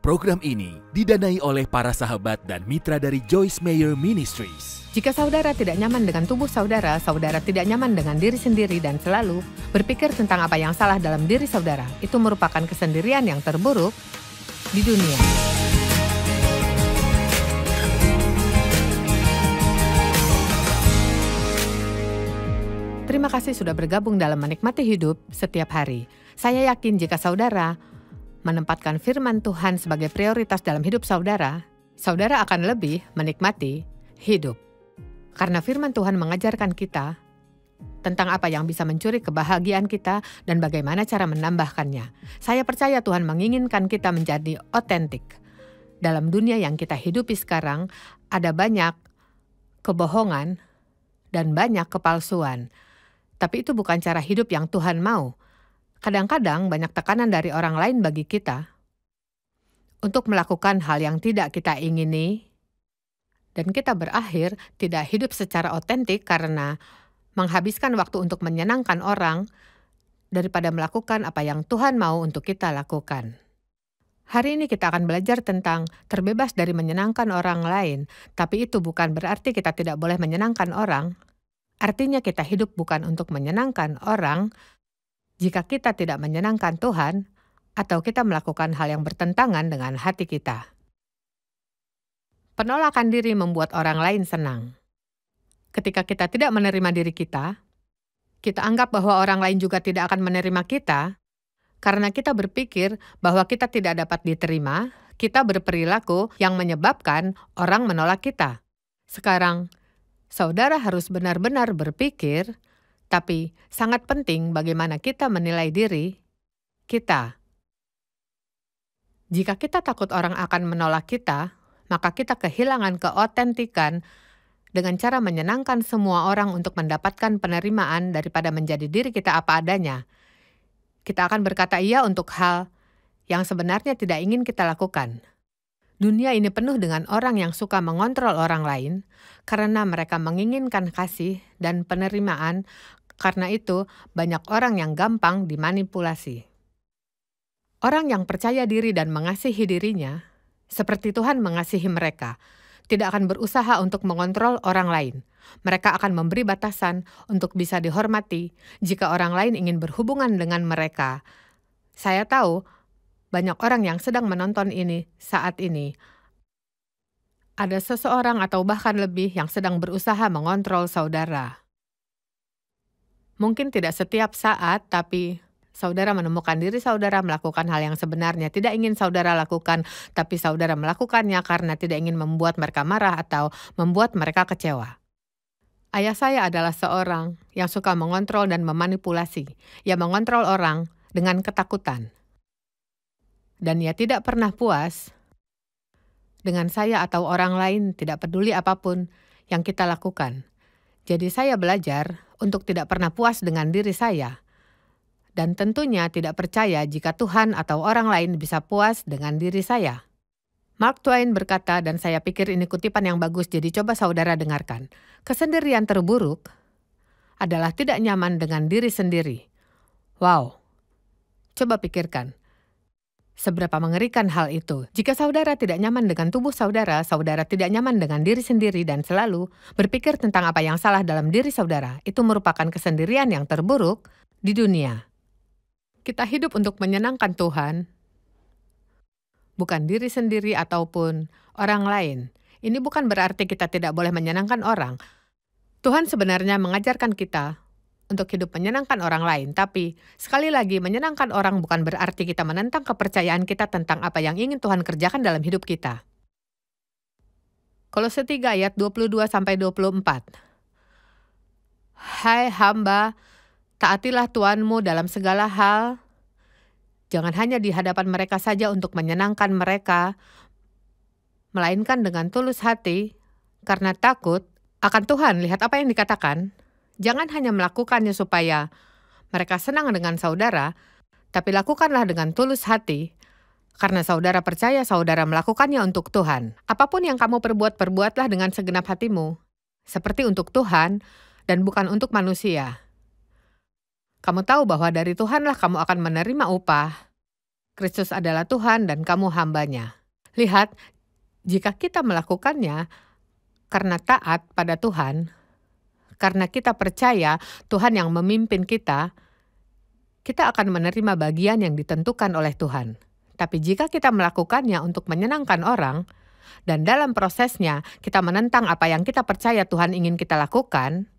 Program ini didanai oleh para sahabat dan mitra dari Joyce Meyer Ministries. Jika saudara tidak nyaman dengan tubuh saudara, saudara tidak nyaman dengan diri sendiri dan selalu berpikir tentang apa yang salah dalam diri saudara, itu merupakan kesendirian yang terburuk di dunia. Terima kasih sudah bergabung dalam menikmati hidup setiap hari. Saya yakin jika saudara menempatkan firman Tuhan sebagai prioritas dalam hidup saudara, saudara akan lebih menikmati hidup. Karena firman Tuhan mengajarkan kita tentang apa yang bisa mencuri kebahagiaan kita dan bagaimana cara menambahkannya. Saya percaya Tuhan menginginkan kita menjadi otentik. Dalam dunia yang kita hidupi sekarang, ada banyak kebohongan dan banyak kepalsuan. Tapi itu bukan cara hidup yang Tuhan mau. Kadang-kadang banyak tekanan dari orang lain bagi kita untuk melakukan hal yang tidak kita ingini, dan kita berakhir tidak hidup secara otentik karena menghabiskan waktu untuk menyenangkan orang daripada melakukan apa yang Tuhan mau untuk kita lakukan. Hari ini kita akan belajar tentang terbebas dari menyenangkan orang lain, tapi itu bukan berarti kita tidak boleh menyenangkan orang. Artinya kita hidup bukan untuk menyenangkan orang. Jika kita tidak menyenangkan Tuhan, atau kita melakukan hal yang bertentangan dengan hati kita. Penolakan diri membuat orang lain senang. Ketika kita tidak menerima diri kita anggap bahwa orang lain juga tidak akan menerima kita, karena kita berpikir bahwa kita tidak dapat diterima, kita berperilaku yang menyebabkan orang menolak kita. Sekarang, saudara harus benar-benar berpikir, tapi sangat penting bagaimana kita menilai diri kita. Jika kita takut orang akan menolak kita, maka kita kehilangan keotentikan dengan cara menyenangkan semua orang untuk mendapatkan penerimaan daripada menjadi diri kita apa adanya. Kita akan berkata iya untuk hal yang sebenarnya tidak ingin kita lakukan. Dunia ini penuh dengan orang yang suka mengontrol orang lain karena mereka menginginkan kasih dan penerimaan. Karena itu, banyak orang yang gampang dimanipulasi. Orang yang percaya diri dan mengasihi dirinya, seperti Tuhan mengasihi mereka, tidak akan berusaha untuk mengontrol orang lain. Mereka akan memberi batasan untuk bisa dihormati jika orang lain ingin berhubungan dengan mereka. Saya tahu, banyak orang yang sedang menonton ini saat ini. Ada seseorang atau bahkan lebih yang sedang berusaha mengontrol saudara. Mungkin tidak setiap saat, tapi saudara menemukan diri saudara melakukan hal yang sebenarnya tidak ingin saudara lakukan, tapi saudara melakukannya karena tidak ingin membuat mereka marah atau membuat mereka kecewa. Ayah saya adalah seorang yang suka mengontrol dan memanipulasi. Ia mengontrol orang dengan ketakutan. Dan ia tidak pernah puas dengan saya atau orang lain, tidak peduli apapun yang kita lakukan. Jadi saya belajar untuk tidak pernah puas dengan diri saya. Dan tentunya tidak percaya jika Tuhan atau orang lain bisa puas dengan diri saya. Mark Twain berkata, dan saya pikir ini kutipan yang bagus, jadi coba saudara dengarkan. Kesendirian terburuk adalah tidak nyaman dengan diri sendiri. Wow, coba pikirkan. Seberapa mengerikan hal itu. Jika saudara tidak nyaman dengan tubuh saudara, saudara tidak nyaman dengan diri sendiri dan selalu berpikir tentang apa yang salah dalam diri saudara, itu merupakan kesendirian yang terburuk di dunia. Kita hidup untuk menyenangkan Tuhan, bukan diri sendiri ataupun orang lain. Ini bukan berarti kita tidak boleh menyenangkan orang. Tuhan sebenarnya mengajarkan kita untuk hidup menyenangkan orang lain, tapi sekali lagi menyenangkan orang bukan berarti kita menentang kepercayaan kita tentang apa yang ingin Tuhan kerjakan dalam hidup kita. Kolose 3 ayat 22-24. Hai hamba, taatilah Tuanmu dalam segala hal. Jangan hanya di hadapan mereka saja untuk menyenangkan mereka, melainkan dengan tulus hati, karena takut akan Tuhan. Lihat apa yang dikatakan. Jangan hanya melakukannya supaya mereka senang dengan saudara, tapi lakukanlah dengan tulus hati, karena saudara percaya saudara melakukannya untuk Tuhan. Apapun yang kamu perbuat, perbuatlah dengan segenap hatimu, seperti untuk Tuhan dan bukan untuk manusia. Kamu tahu bahwa dari Tuhanlah kamu akan menerima upah. Kristus adalah Tuhan dan kamu hambanya. Lihat, jika kita melakukannya karena taat pada Tuhan, karena kita percaya Tuhan yang memimpin kita akan menerima bagian yang ditentukan oleh Tuhan. Tapi jika kita melakukannya untuk menyenangkan orang, dan dalam prosesnya kita menentang apa yang kita percaya Tuhan ingin kita lakukan,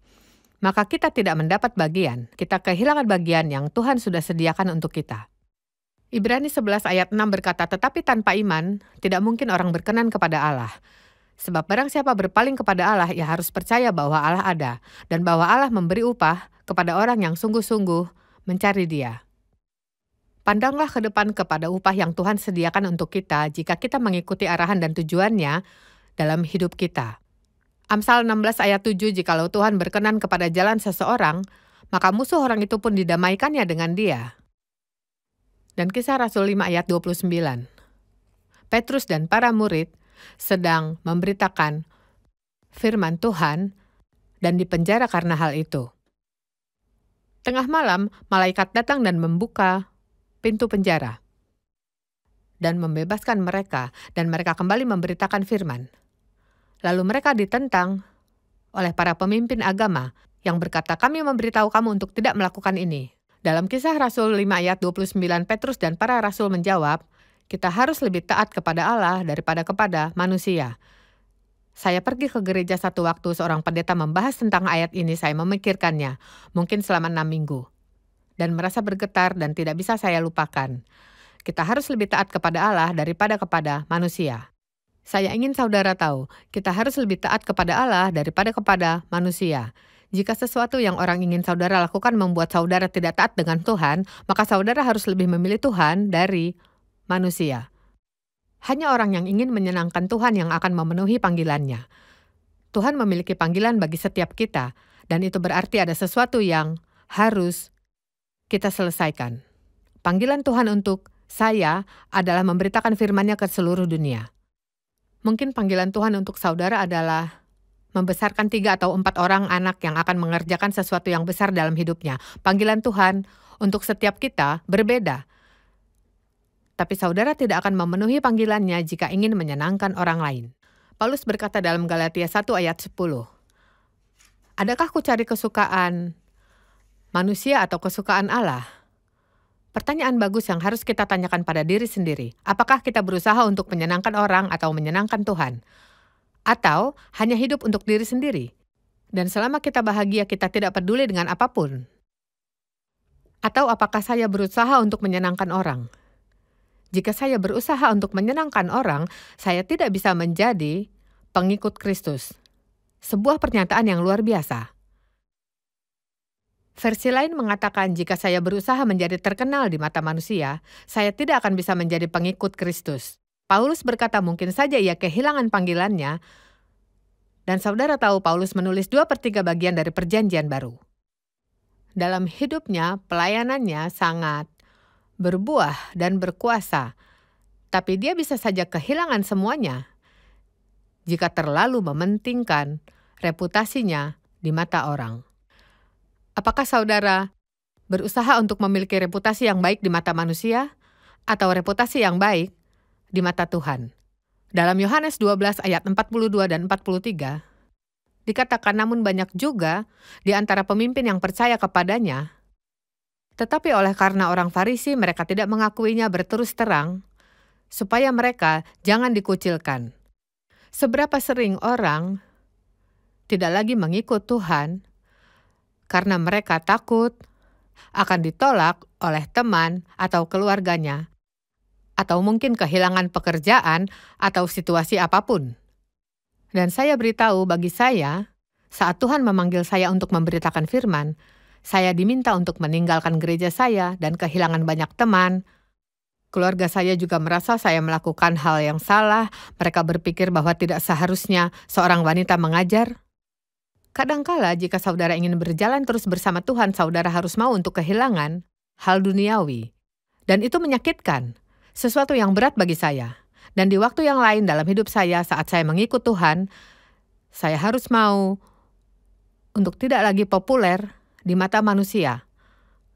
maka kita tidak mendapat bagian. Kita kehilangan bagian yang Tuhan sudah sediakan untuk kita. Ibrani 11 ayat 6 berkata, tetapi tanpa iman, tidak mungkin orang berkenan kepada Allah. Sebab barang siapa berpaling kepada Allah, ia harus percaya bahwa Allah ada, dan bahwa Allah memberi upah kepada orang yang sungguh-sungguh mencari Dia. Pandanglah ke depan kepada upah yang Tuhan sediakan untuk kita jika kita mengikuti arahan dan tujuannya dalam hidup kita. Amsal 16 ayat 7, jikalau Tuhan berkenan kepada jalan seseorang, maka musuh orang itu pun didamaikannya dengan dia. Dan Kisah Rasul 5 ayat 29. Petrus dan para murid sedang memberitakan firman Tuhan dan dipenjara karena hal itu. Tengah malam, malaikat datang dan membuka pintu penjara dan membebaskan mereka, dan mereka kembali memberitakan firman. Lalu mereka ditentang oleh para pemimpin agama yang berkata, kami memberitahu kamu untuk tidak melakukan ini. Dalam Kisah Rasul 5 ayat 29, Petrus dan para rasul menjawab, kita harus lebih taat kepada Allah daripada kepada manusia. Saya pergi ke gereja satu waktu, seorang pendeta membahas tentang ayat ini, saya memikirkannya, mungkin selama 6 minggu. Dan merasa bergetar dan tidak bisa saya lupakan. Kita harus lebih taat kepada Allah daripada kepada manusia. Saya ingin saudara tahu, kita harus lebih taat kepada Allah daripada kepada manusia. Jika sesuatu yang orang ingin saudara lakukan membuat saudara tidak taat dengan Tuhan, maka saudara harus lebih memilih Tuhan dari manusia. Hanya orang yang ingin menyenangkan Tuhan yang akan memenuhi panggilannya. Tuhan memiliki panggilan bagi setiap kita, dan itu berarti ada sesuatu yang harus kita selesaikan. Panggilan Tuhan untuk saya adalah memberitakan firman-Nya ke seluruh dunia. Mungkin panggilan Tuhan untuk saudara adalah membesarkan 3 atau 4 orang anak yang akan mengerjakan sesuatu yang besar dalam hidupnya. Panggilan Tuhan untuk setiap kita berbeda. Tapi saudara tidak akan memenuhi panggilannya jika ingin menyenangkan orang lain. Paulus berkata dalam Galatia 1 ayat 10, adakah ku cari kesukaan manusia atau kesukaan Allah? Pertanyaan bagus yang harus kita tanyakan pada diri sendiri. Apakah kita berusaha untuk menyenangkan orang atau menyenangkan Tuhan? Atau hanya hidup untuk diri sendiri? Dan selama kita bahagia, kita tidak peduli dengan apapun? Atau apakah saya berusaha untuk menyenangkan orang? Jika saya berusaha untuk menyenangkan orang, saya tidak bisa menjadi pengikut Kristus. Sebuah pernyataan yang luar biasa. Versi lain mengatakan, jika saya berusaha menjadi terkenal di mata manusia, saya tidak akan bisa menjadi pengikut Kristus. Paulus berkata mungkin saja ia kehilangan panggilannya, dan saudara tahu Paulus menulis 2/3 bagian dari Perjanjian Baru. Dalam hidupnya, pelayanannya sangat berbuah dan berkuasa, tapi dia bisa saja kehilangan semuanya jika terlalu mementingkan reputasinya di mata orang. Apakah saudara berusaha untuk memiliki reputasi yang baik di mata manusia atau reputasi yang baik di mata Tuhan? Dalam Yohanes 12 ayat 42 dan 43, dikatakan namun banyak juga di antara pemimpin yang percaya kepadanya, tetapi oleh karena orang Farisi mereka tidak mengakuinya berterus terang, supaya mereka jangan dikucilkan. Seberapa sering orang tidak lagi mengikut Tuhan karena mereka takut akan ditolak oleh teman atau keluarganya, atau mungkin kehilangan pekerjaan atau situasi apapun. Dan saya beritahu bagi saya, saat Tuhan memanggil saya untuk memberitakan firman, saya diminta untuk meninggalkan gereja saya dan kehilangan banyak teman. Keluarga saya juga merasa saya melakukan hal yang salah. Mereka berpikir bahwa tidak seharusnya seorang wanita mengajar. Kadangkala jika saudara ingin berjalan terus bersama Tuhan, saudara harus mau untuk kehilangan hal duniawi. Dan itu menyakitkan, sesuatu yang berat bagi saya. Dan di waktu yang lain dalam hidup saya, saat saya mengikut Tuhan, saya harus mau untuk tidak lagi populer di mata manusia.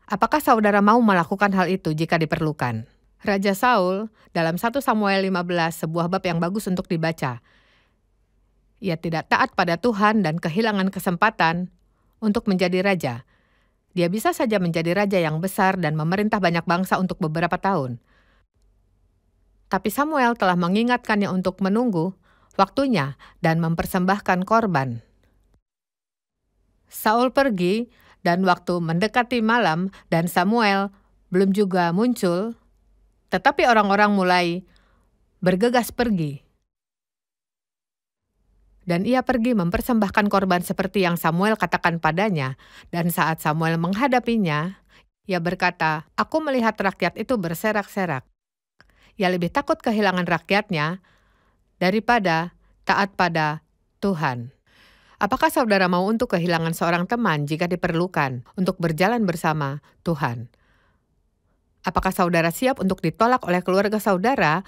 Apakah saudara mau melakukan hal itu jika diperlukan? Raja Saul dalam 1 Samuel 15 sebuah bab yang bagus untuk dibaca. Ia tidak taat pada Tuhan dan kehilangan kesempatan untuk menjadi raja. Dia bisa saja menjadi raja yang besar dan memerintah banyak bangsa untuk beberapa tahun. Tapi Samuel telah mengingatkannya untuk menunggu waktunya dan mempersembahkan korban. Saul pergi dan waktu mendekati malam dan Samuel belum juga muncul, tetapi orang-orang mulai bergegas pergi. Dan ia pergi mempersembahkan korban seperti yang Samuel katakan padanya. Dan saat Samuel menghadapinya, ia berkata, "Aku melihat rakyat itu berserak-serak." Ia lebih takut kehilangan rakyatnya daripada taat pada Tuhan. Apakah saudara mau untuk kehilangan seorang teman jika diperlukan untuk berjalan bersama Tuhan? Apakah saudara siap untuk ditolak oleh keluarga saudara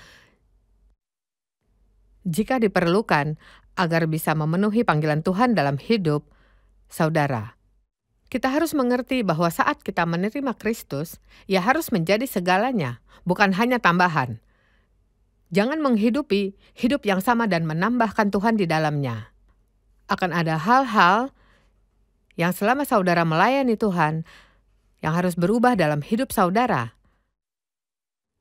jika diperlukan agar bisa memenuhi panggilan Tuhan dalam hidup saudara? Kita harus mengerti bahwa saat kita menerima Kristus, ia harus menjadi segalanya, bukan hanya tambahan. Jangan menghidupi hidup yang sama dan menambahkan Tuhan di dalamnya. Akan ada hal-hal yang selama saudara melayani Tuhan yang harus berubah dalam hidup saudara.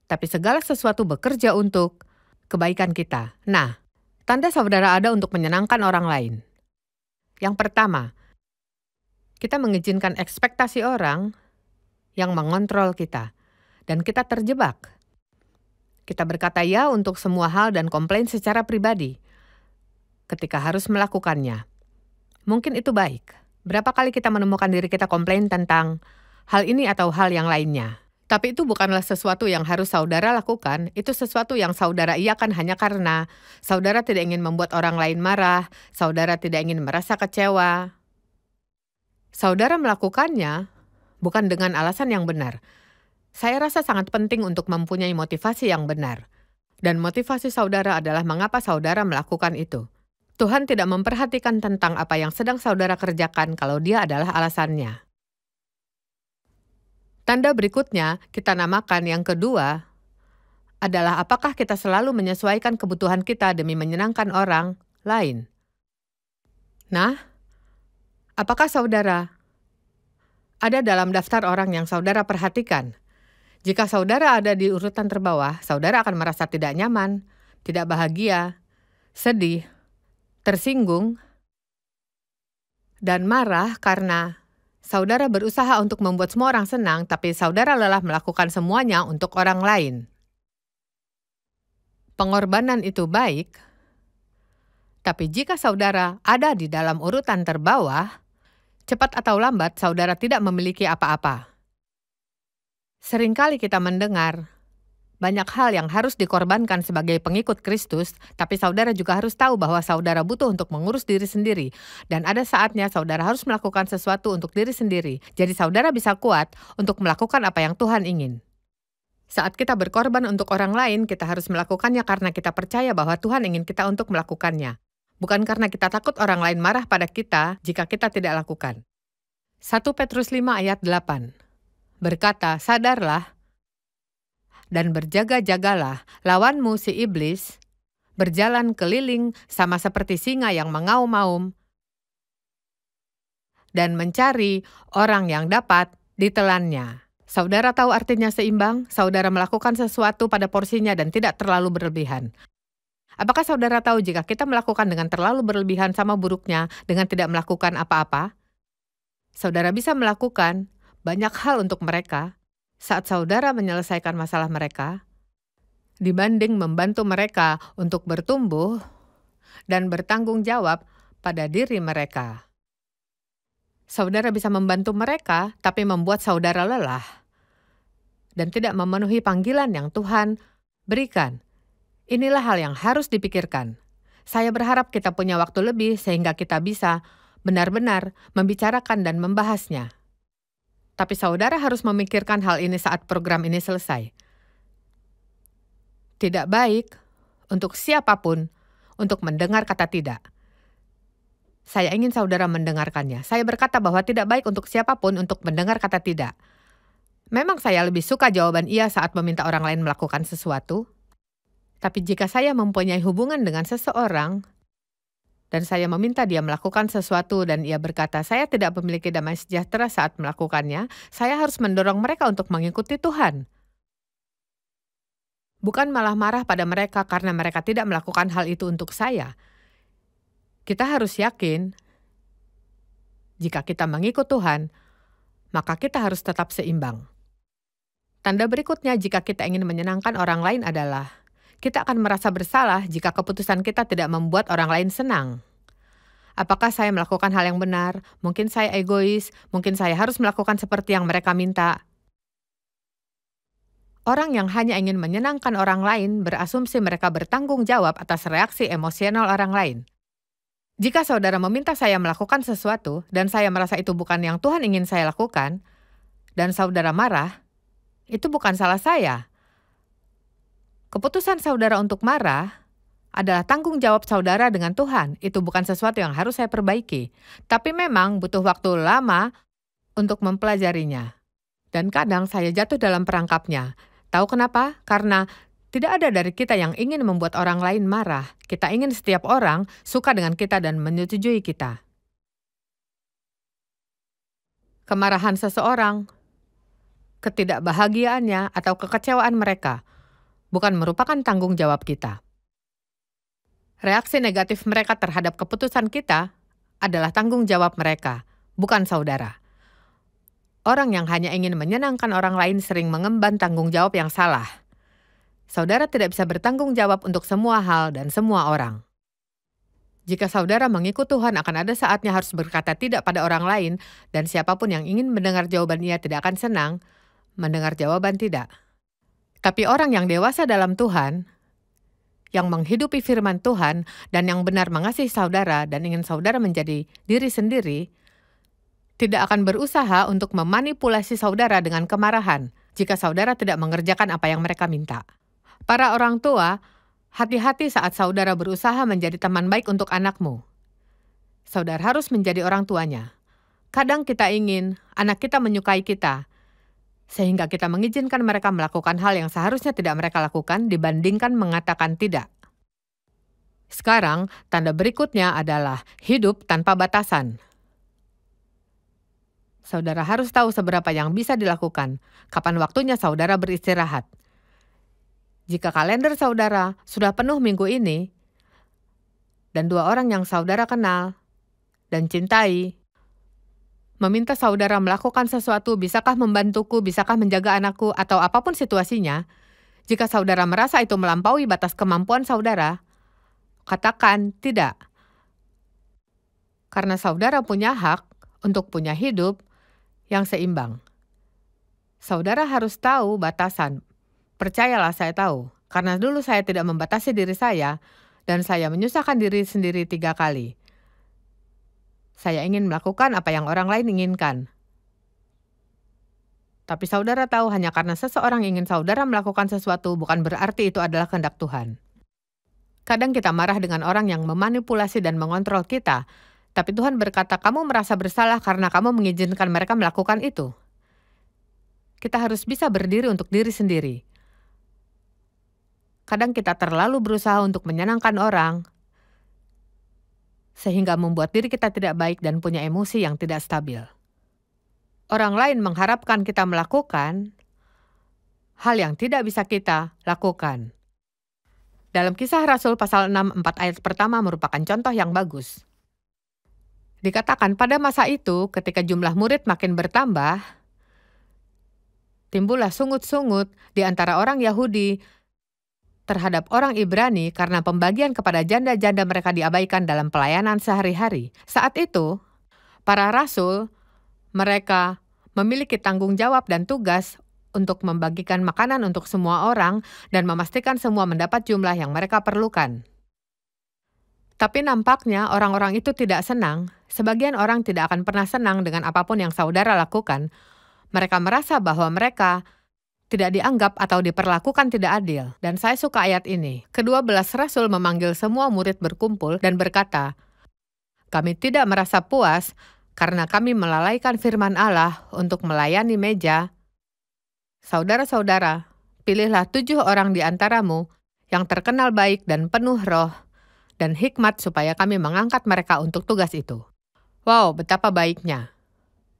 Tapi segala sesuatu bekerja untuk kebaikan kita. Nah, tanda saudara ada untuk menyenangkan orang lain. Yang pertama, kita mengizinkan ekspektasi orang yang mengontrol kita, dan kita terjebak. Kita berkata ya untuk semua hal dan komplain secara pribadi ketika harus melakukannya. Mungkin itu baik. Berapa kali kita menemukan diri kita komplain tentang hal ini atau hal yang lainnya. Tapi itu bukanlah sesuatu yang harus saudara lakukan, itu sesuatu yang saudara iakan hanya karena saudara tidak ingin membuat orang lain marah, saudara tidak ingin merasa kecewa. Saudara melakukannya bukan dengan alasan yang benar. Saya rasa sangat penting untuk mempunyai motivasi yang benar. Dan motivasi saudara adalah mengapa saudara melakukan itu. Tuhan tidak memperhatikan tentang apa yang sedang saudara kerjakan kalau dia adalah alasannya. Tanda berikutnya kita namakan yang kedua adalah apakah kita selalu menyesuaikan kebutuhan kita demi menyenangkan orang lain. Nah, apakah saudara ada dalam daftar orang yang saudara perhatikan? Jika saudara ada di urutan terbawah, saudara akan merasa tidak nyaman, tidak bahagia, sedih, tersinggung, dan marah karena saudara berusaha untuk membuat semua orang senang, tapi saudara lelah melakukan semuanya untuk orang lain. Pengorbanan itu baik, tapi jika saudara ada di dalam urutan terbawah, cepat atau lambat saudara tidak memiliki apa-apa. Seringkali kita mendengar banyak hal yang harus dikorbankan sebagai pengikut Kristus, tapi saudara juga harus tahu bahwa saudara butuh untuk mengurus diri sendiri. Dan ada saatnya saudara harus melakukan sesuatu untuk diri sendiri. Jadi saudara bisa kuat untuk melakukan apa yang Tuhan ingin. Saat kita berkorban untuk orang lain, kita harus melakukannya karena kita percaya bahwa Tuhan ingin kita untuk melakukannya. Bukan karena kita takut orang lain marah pada kita jika kita tidak lakukan. 1 Petrus 5 ayat 8 berkata, "Sadarlah dan berjaga-jagalah, lawanmu si iblis berjalan keliling sama seperti singa yang mengaum-ngaum dan mencari orang yang dapat ditelannya." Saudara tahu artinya seimbang? Saudara melakukan sesuatu pada porsinya dan tidak terlalu berlebihan. Apakah saudara tahu jika kita melakukan dengan terlalu berlebihan sama buruknya dengan tidak melakukan apa-apa? Saudara bisa melakukan banyak hal untuk mereka saat saudara menyelesaikan masalah mereka, dibanding membantu mereka untuk bertumbuh dan bertanggung jawab pada diri mereka. Saudara bisa membantu mereka, tapi membuat saudara lelah dan tidak memenuhi panggilan yang Tuhan berikan. Inilah hal yang harus dipikirkan. Saya berharap kita punya waktu lebih sehingga kita bisa benar-benar membicarakan dan membahasnya. Tapi saudara harus memikirkan hal ini saat program ini selesai. Tidak baik untuk siapapun untuk mendengar kata tidak. Saya ingin saudara mendengarkannya. Saya berkata bahwa tidak baik untuk siapapun untuk mendengar kata tidak. Memang saya lebih suka jawaban iya saat meminta orang lain melakukan sesuatu. Tapi jika saya mempunyai hubungan dengan seseorang, dan saya meminta dia melakukan sesuatu dan ia berkata, saya tidak memiliki damai sejahtera saat melakukannya, saya harus mendorong mereka untuk mengikuti Tuhan. Bukan malah marah pada mereka karena mereka tidak melakukan hal itu untuk saya. Kita harus yakin, jika kita mengikut Tuhan, maka kita harus tetap seimbang. Tanda berikutnya jika kita ingin menyenangkan orang lain adalah, kita akan merasa bersalah jika keputusan kita tidak membuat orang lain senang. Apakah saya melakukan hal yang benar? Mungkin saya egois, mungkin saya harus melakukan seperti yang mereka minta. Orang yang hanya ingin menyenangkan orang lain berasumsi mereka bertanggung jawab atas reaksi emosional orang lain. Jika saudara meminta saya melakukan sesuatu dan saya merasa itu bukan yang Tuhan ingin saya lakukan, dan saudara marah, itu bukan salah saya. Keputusan saudara untuk marah adalah tanggung jawab saudara dengan Tuhan. Itu bukan sesuatu yang harus saya perbaiki. Tapi memang butuh waktu lama untuk mempelajarinya. Dan kadang saya jatuh dalam perangkapnya. Tahu kenapa? Karena tidak ada dari kita yang ingin membuat orang lain marah. Kita ingin setiap orang suka dengan kita dan menyetujui kita. Kemarahan seseorang, ketidakbahagiaannya, atau kekecewaan mereka bukan merupakan tanggung jawab kita. Reaksi negatif mereka terhadap keputusan kita adalah tanggung jawab mereka, bukan saudara. Orang yang hanya ingin menyenangkan orang lain sering mengemban tanggung jawab yang salah. Saudara tidak bisa bertanggung jawab untuk semua hal dan semua orang. Jika saudara mengikut Tuhan, akan ada saatnya harus berkata tidak pada orang lain, dan siapapun yang ingin mendengar jawaban ia tidak akan senang mendengar jawaban tidak. Tapi orang yang dewasa dalam Tuhan, yang menghidupi firman Tuhan, dan yang benar mengasihi saudara dan ingin saudara menjadi diri sendiri, tidak akan berusaha untuk memanipulasi saudara dengan kemarahan jika saudara tidak mengerjakan apa yang mereka minta. Para orang tua, hati-hati saat saudara berusaha menjadi teman baik untuk anakmu. Saudara harus menjadi orang tuanya. Kadang kita ingin anak kita menyukai kita, sehingga kita mengizinkan mereka melakukan hal yang seharusnya tidak mereka lakukan dibandingkan mengatakan tidak. Sekarang, tanda berikutnya adalah hidup tanpa batasan. Saudara harus tahu seberapa yang bisa dilakukan, kapan waktunya saudara beristirahat. Jika kalender saudara sudah penuh minggu ini, dan 2 orang yang saudara kenal dan cintai meminta saudara melakukan sesuatu, bisakah membantuku, bisakah menjaga anakku, atau apapun situasinya, jika saudara merasa itu melampaui batas kemampuan saudara, katakan tidak. Karena saudara punya hak untuk punya hidup yang seimbang. Saudara harus tahu batasan. Percayalah, saya tahu. Karena dulu saya tidak membatasi diri saya, dan saya menyusahkan diri sendiri 3 kali. Saya ingin melakukan apa yang orang lain inginkan. Tapi saudara tahu, hanya karena seseorang ingin saudara melakukan sesuatu, bukan berarti itu adalah kehendak Tuhan. Kadang kita marah dengan orang yang memanipulasi dan mengontrol kita, tapi Tuhan berkata, kamu merasa bersalah karena kamu mengizinkan mereka melakukan itu. Kita harus bisa berdiri untuk diri sendiri. Kadang kita terlalu berusaha untuk menyenangkan orang, sehingga membuat diri kita tidak baik dan punya emosi yang tidak stabil. Orang lain mengharapkan kita melakukan hal yang tidak bisa kita lakukan. Dalam Kisah Rasul pasal 6, 4 ayat pertama merupakan contoh yang bagus. Dikatakan pada masa itu ketika jumlah murid makin bertambah, timbullah sungut-sungut di antara orang Yahudi terhadap orang Ibrani karena pembagian kepada janda-janda mereka diabaikan dalam pelayanan sehari-hari. Saat itu, para rasul, mereka memiliki tanggung jawab dan tugas untuk membagikan makanan untuk semua orang dan memastikan semua mendapat jumlah yang mereka perlukan. Tapi nampaknya orang-orang itu tidak senang. Sebagian orang tidak akan pernah senang dengan apapun yang saudara lakukan. Mereka merasa bahwa mereka tidak dianggap atau diperlakukan tidak adil. Dan saya suka ayat ini. Ke-12 rasul memanggil semua murid berkumpul dan berkata, kami tidak merasa puas karena kami melalaikan firman Allah untuk melayani meja Saudara-saudara, pilihlah 7 orang di antaramu yang terkenal baik dan penuh roh dan hikmat supaya kami mengangkat mereka untuk tugas itu. Wow, betapa baiknya.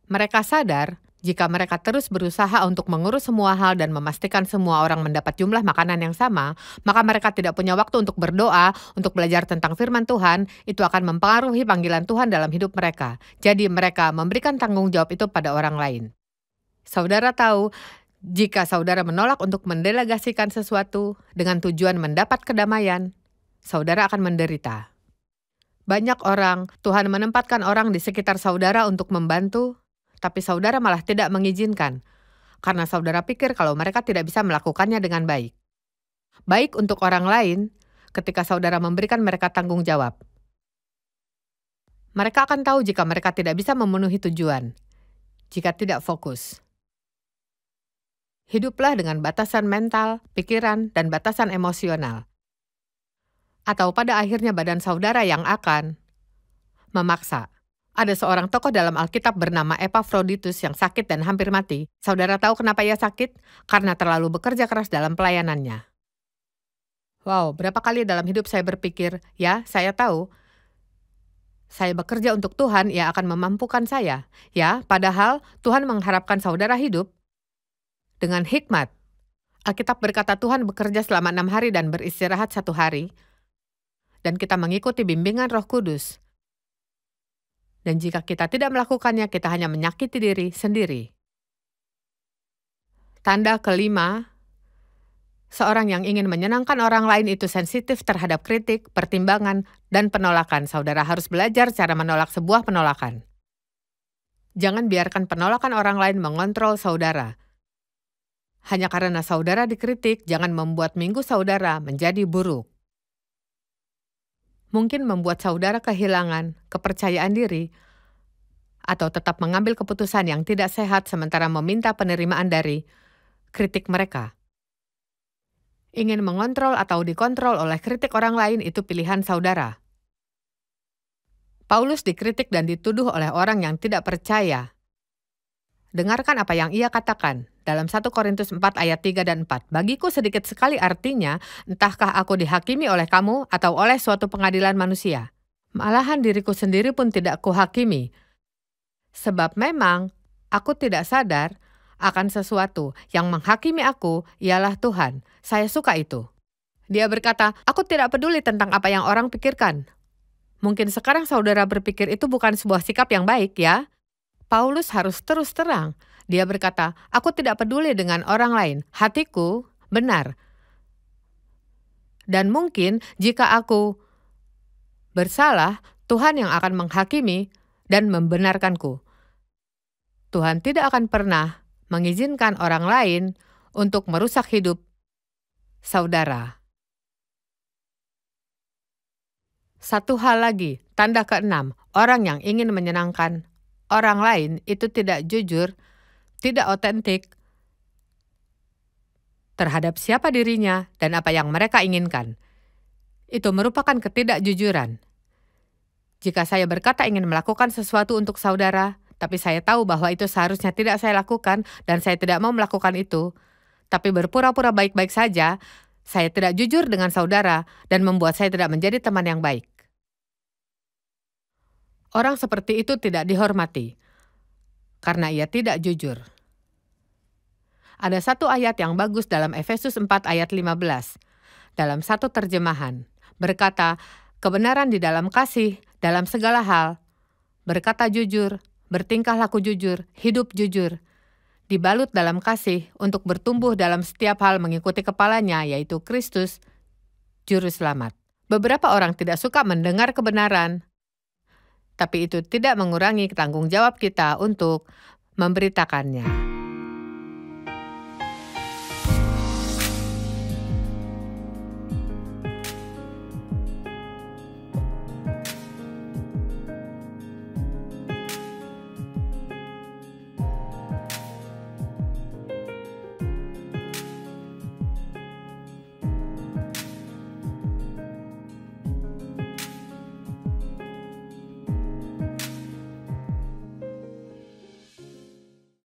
Mereka sadar jika mereka terus berusaha untuk mengurus semua hal dan memastikan semua orang mendapat jumlah makanan yang sama, maka mereka tidak punya waktu untuk berdoa, untuk belajar tentang firman Tuhan. Itu akan mempengaruhi panggilan Tuhan dalam hidup mereka. Jadi mereka memberikan tanggung jawab itu pada orang lain. Saudara tahu, jika saudara menolak untuk mendelegasikan sesuatu dengan tujuan mendapat kedamaian, saudara akan menderita. Banyak orang, Tuhan menempatkan orang di sekitar saudara untuk membantu, tapi saudara malah tidak mengizinkan, karena saudara pikir kalau mereka tidak bisa melakukannya dengan baik. Baik untuk orang lain, ketika saudara memberikan mereka tanggung jawab. Mereka akan tahu jika mereka tidak bisa memenuhi tujuan, jika tidak fokus. Hiduplah dengan batasan mental, pikiran, dan batasan emosional. Atau pada akhirnya badan saudara yang akan memaksa. Ada seorang tokoh dalam Alkitab bernama Epafroditus yang sakit dan hampir mati. Saudara tahu kenapa ia sakit? Karena terlalu bekerja keras dalam pelayanannya. Wow, berapa kali dalam hidup saya berpikir, ya, saya tahu. Saya bekerja untuk Tuhan, ia akan memampukan saya. Ya, padahal Tuhan mengharapkan saudara hidup dengan hikmat. Alkitab berkata Tuhan bekerja selama 6 hari dan beristirahat 1 hari. Dan kita mengikuti bimbingan Roh Kudus. Dan jika kita tidak melakukannya, kita hanya menyakiti diri sendiri. Tanda kelima, seorang yang ingin menyenangkan orang lain itu sensitif terhadap kritik, pertimbangan, dan penolakan. Saudara harus belajar cara menolak sebuah penolakan. Jangan biarkan penolakan orang lain mengontrol saudara. Hanya karena saudara dikritik, jangan membuat minggu saudara menjadi buruk. Mungkin membuat saudara kehilangan kepercayaan diri atau tetap mengambil keputusan yang tidak sehat sementara meminta penerimaan dari kritik mereka. Ingin mengontrol atau dikontrol oleh kritik orang lain itu pilihan saudara. Paulus dikritik dan dituduh oleh orang yang tidak percaya. Dengarkan apa yang ia katakan dalam 1 Korintus 4 ayat 3 dan 4. Bagiku sedikit sekali artinya, entahkah aku dihakimi oleh kamu atau oleh suatu pengadilan manusia. Malahan diriku sendiri pun tidak kuhakimi. Sebab memang aku tidak sadar akan sesuatu yang menghakimi aku ialah Tuhan. Saya suka itu. Dia berkata, aku tidak peduli tentang apa yang orang pikirkan. Mungkin sekarang saudara berpikir itu bukan sebuah sikap yang baik ya. Paulus harus terus terang. Dia berkata, aku tidak peduli dengan orang lain. Hatiku benar. Dan mungkin jika aku bersalah, Tuhan yang akan menghakimi dan membenarkanku. Tuhan tidak akan pernah mengizinkan orang lain untuk merusak hidup saudara. Satu hal lagi, tanda ke-6, orang yang ingin menyenangkan orang lain itu tidak jujur, tidak otentik terhadap siapa dirinya dan apa yang mereka inginkan. Itu merupakan ketidakjujuran. Jika saya berkata ingin melakukan sesuatu untuk saudara, tapi saya tahu bahwa itu seharusnya tidak saya lakukan dan saya tidak mau melakukan itu, tapi berpura-pura baik-baik saja, saya tidak jujur dengan saudara dan membuat saya tidak menjadi teman yang baik. Orang seperti itu tidak dihormati, karena ia tidak jujur. Ada satu ayat yang bagus dalam Efesus 4 ayat 15, dalam satu terjemahan, berkata, kebenaran di dalam kasih, dalam segala hal, berkata jujur, bertingkah laku jujur, hidup jujur, dibalut dalam kasih untuk bertumbuh dalam setiap hal mengikuti kepalanya, yaitu Kristus, Juru Selamat. Beberapa orang tidak suka mendengar kebenaran, tapi itu tidak mengurangi tanggung jawab kita untuk memberitakannya.